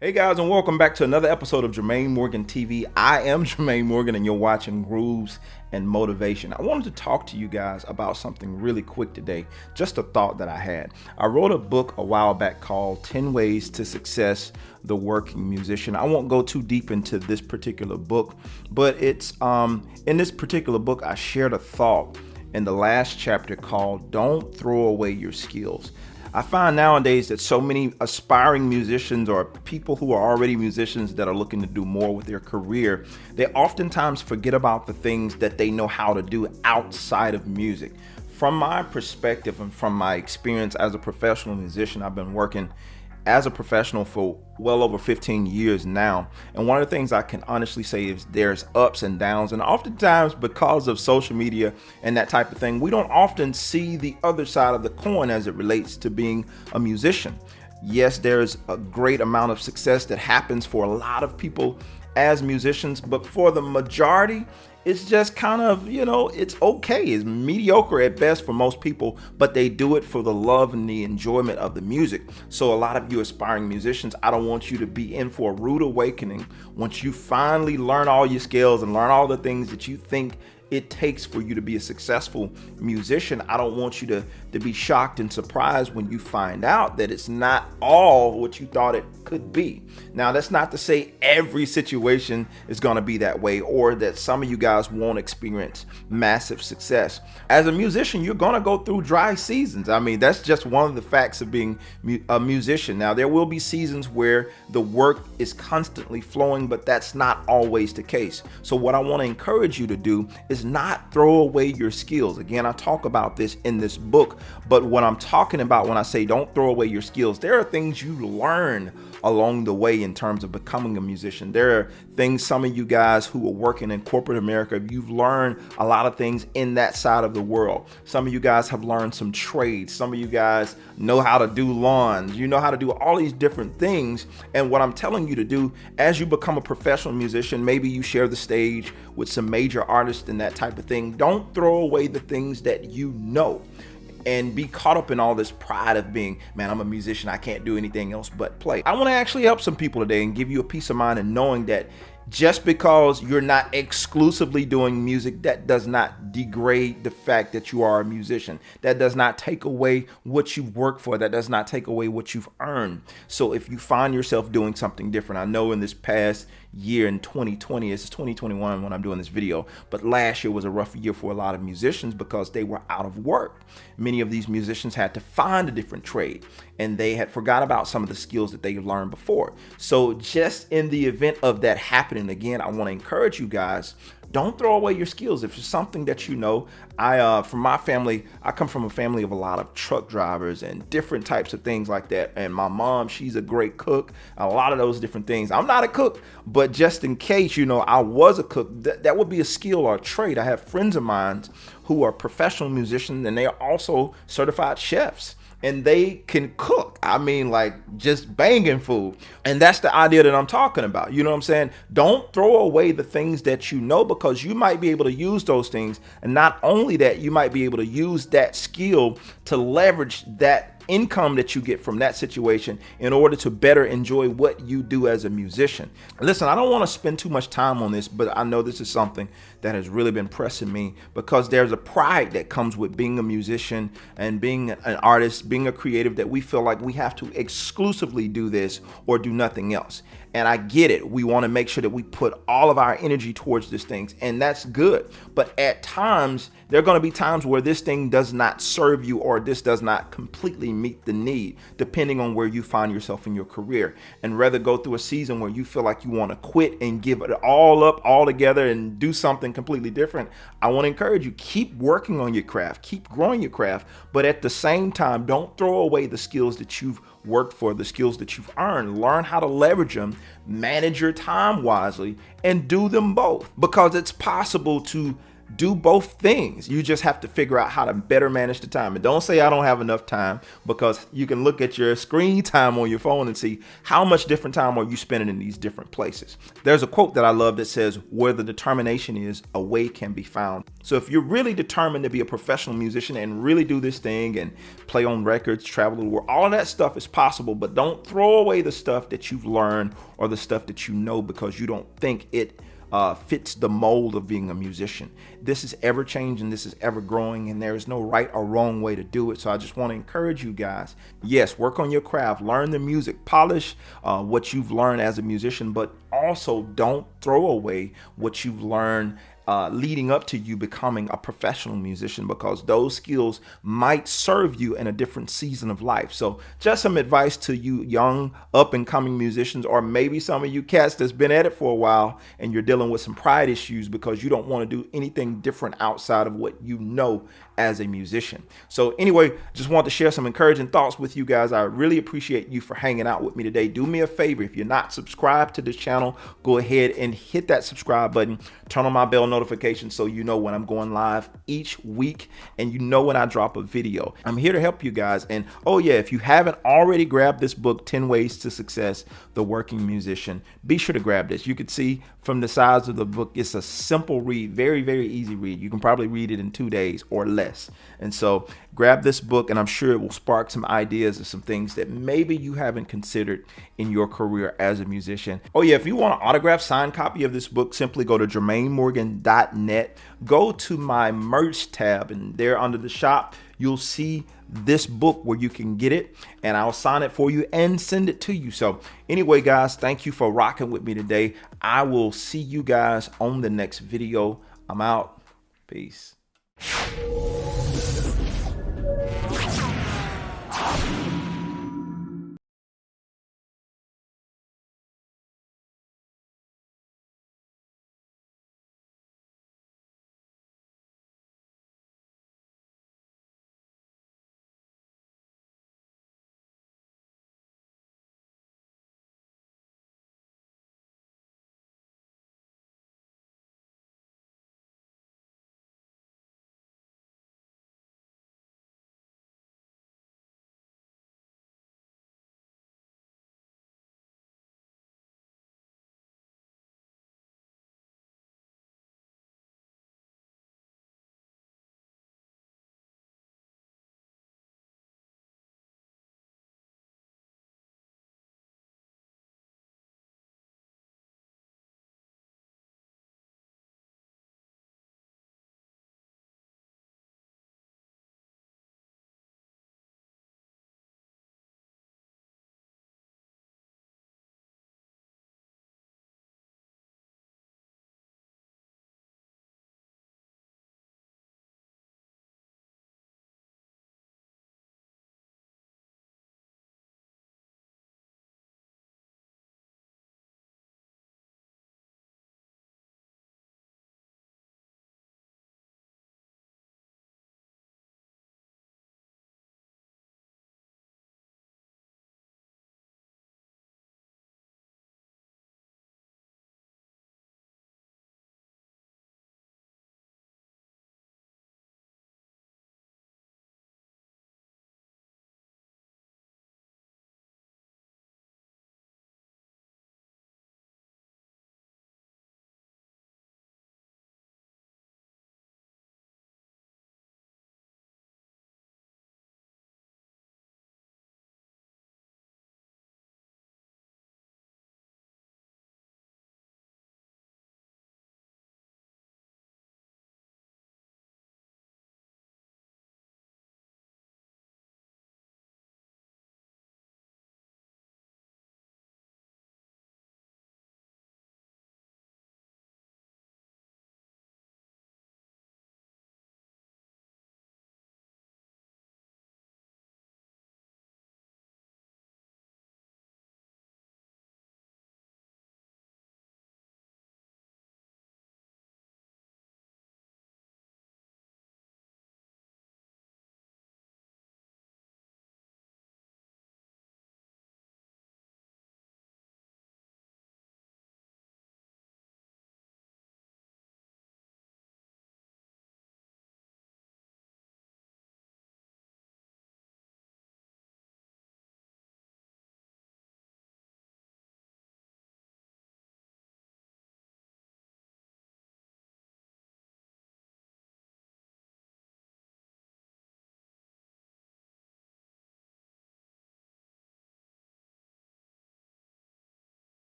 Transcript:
Hey guys, and welcome back to another episode of Jermaine Morgan TV. I am Jermaine Morgan and you're watching Grooves and Motivation. I wanted to talk to you guys about something really quick today, just a thought that I had. I wrote a book a while back called 10 Ways to Success the Working Musician. I won't go too deep into this particular book, but it's in this particular book I shared a thought in the last chapter called Don't Throw Away Your Skills. I find nowadays that so many aspiring musicians or people who are already musicians that are looking to do more with their career, they oftentimes forget about the things that they know how to do outside of music. From my perspective and from my experience as a professional musician, I've been working as a professional for well over 15 years now. And one of the things I can honestly say is there's ups and downs. And oftentimes because of social media and that type of thing, we don't often see the other side of the coin as it relates to being a musician. Yes, there's a great amount of success that happens for a lot of people as musicians, but for the majority, it's just kind of, it's okay. It's mediocre at best for most people, but they do it for the love and the enjoyment of the music. So a lot of you aspiring musicians, I don't want you to be in for a rude awakening once you finally learn all your skills and learn all the things that you think it takes for you to be a successful musician. I don't want you to be shocked and surprised when you find out that it's not all what you thought it could be. Now, that's not to say every situation is going to be that way or that some of you guys won't experience massive success. As a musician, you're going to go through dry seasons. I mean, that's just one of the facts of being a musician. Now, there will be seasons where the work is constantly flowing, but that's not always the case. So what I want to encourage you to do is not throw away your skills. Again, I talk about this in this book, but what I'm talking about when I say don't throw away your skills, there are things you learn along the way in terms of becoming a musician. There are things, some of you guys who are working in corporate America, you've learned a lot of things in that side of the world. Some of you guys have learned some trades. Some of you guys know how to do lawns. You know how to do all these different things. And what I'm telling you to do as you become a professional musician, maybe you share the stage with some major artists and that type of thing. Don't throw away the things that you know and be caught up in all this pride of being, man, I'm a musician, I can't do anything else but play. I want to actually help some people today and give you a peace of mind in knowing that just because you're not exclusively doing music, that does not degrade the fact that you are a musician. That does not take away what you've worked for. That does not take away what you've earned. So if you find yourself doing something different, I know in this past year in 2020, this is 2021 when I'm doing this video, but last year was a rough year for a lot of musicians because they were out of work. Many of these musicians had to find a different trade and they had forgot about some of the skills that they learned before. So just in the event of that happening again, I want to encourage you guys, don't throw away your skills. If it's something that you know, from my family, I come from a family of a lot of truck drivers and different types of things like that. And my mom, she's a great cook, a lot of those different things. I'm not a cook, but just in case, you know, I was a cook, that would be a skill or a trade. I have friends of mine who are professional musicians and they are also certified chefs. And they can cook. I mean, like just banging food. And that's the idea that I'm talking about. You know what I'm saying? Don't throw away the things that you know, because you might be able to use those things. And not only that, you might be able to use that skill to leverage that income that you get from that situation in order to better enjoy what you do as a musician. Listen, I don't want to spend too much time on this, but I know this is something that has really been pressing me because there's a pride that comes with being a musician and being an artist, being a creative, that we feel like we have to exclusively do this or do nothing else. And I get it. We want to make sure that we put all of our energy towards these things, and that's good. But at times, there are going to be times where this thing does not serve you, or this does not completely meet the need, depending on where you find yourself in your career. And rather go through a season where you feel like you want to quit and give it all up all together and do something completely different, I want to encourage you, keep working on your craft, keep growing your craft, but at the same time, don't throw away the skills that you've worked for, the skills that you've earned. Learn how to leverage them, manage your time wisely, and do them both, because it's possible to do both things. You just have to figure out how to better manage the time. And don't say I don't have enough time, because you can look at your screen time on your phone and see how much different time are you spending in these different places. There's a quote that I love that says, where the determination is, a way can be found. So if you're really determined to be a professional musician and really do this thing and play on records, travel the world, all of that stuff is possible, but don't throw away the stuff that you've learned or the stuff that you know because you don't think it fits the mold of being a musician. This is ever changing, this is ever growing, and there is no right or wrong way to do it. So I just want to encourage you guys, yes, work on your craft, learn the music, polish what you've learned as a musician, but also don't throw away what you've learned leading up to you becoming a professional musician, because those skills might serve you in a different season of life. So just some advice to you young up and coming musicians, or maybe some of you cats that's been at it for a while and you're dealing with some pride issues because you don't want to do anything different outside of what you know as a musician. So anyway, just want to share some encouraging thoughts with you guys. I really appreciate you for hanging out with me today. Do me a favor, if you're not subscribed to this channel, go ahead and hit that subscribe button, turn on my bell notification so you know when I'm going live each week and you know when I drop a video. I'm here to help you guys. And oh yeah, if you haven't already grabbed this book, 10 Ways to Success, The Working Musician, be sure to grab this. You can see from the size of the book, it's a simple read, very, very easy read. You can probably read it in 2 days or less. And so grab this book, and I'm sure it will spark some ideas of some things that maybe you haven't considered in your career as a musician. Oh yeah, if you want an autographed signed copy of this book, simply go to JermaineMorgan.net. Go to my merch tab, and there under the shop, you'll see this book where you can get it, and I'll sign it for you and send it to you. So anyway, guys, thank you for rocking with me today. I will see you guys on the next video. I'm out. Peace.